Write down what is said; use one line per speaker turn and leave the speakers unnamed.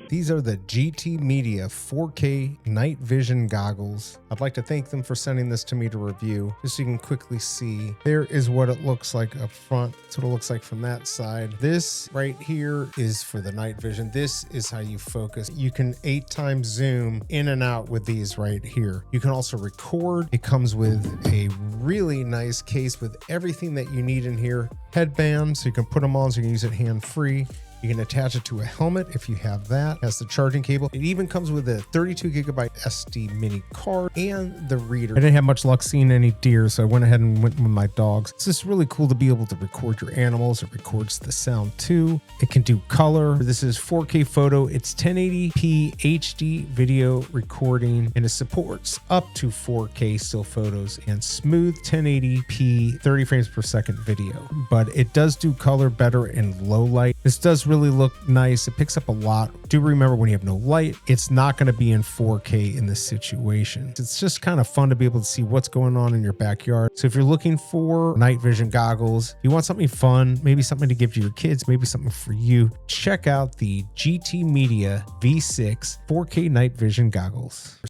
These are the GT Media 4K night vision goggles. I'd like to thank them for sending this to me to review, just so you can quickly see. There is what it looks like up front. That's what it looks like from that side. This right here is for the night vision. This is how you focus. You can 8 times zoom in and out with these right here. You can also record. It comes with a really nice case with everything that you need in here. Headband, so you can put them on so you can use it hand-free. You can attach it to a helmet if you have that. It has the charging cable. It even comes with a 32GB SD mini card and the reader. I didn't have much luck seeing any deer, so I went ahead and went with my dogs. It's just really cool to be able to record your animals. It records the sound too. It can do color. This is 4K photo. It's 1080p HD video recording, and it supports up to 4K still photos and smooth 1080p 30 frames per second video. But it does do color better in low light. This does really look nice. It picks up a lot. Do remember, when you have no light, it's not going to be in 4K in this situation. It's just kind of fun to be able to see what's going on in your backyard. So if you're looking for night vision goggles, you want something fun, maybe something to give to your kids, maybe something for you, check out the GT Media V6 4K night vision goggles.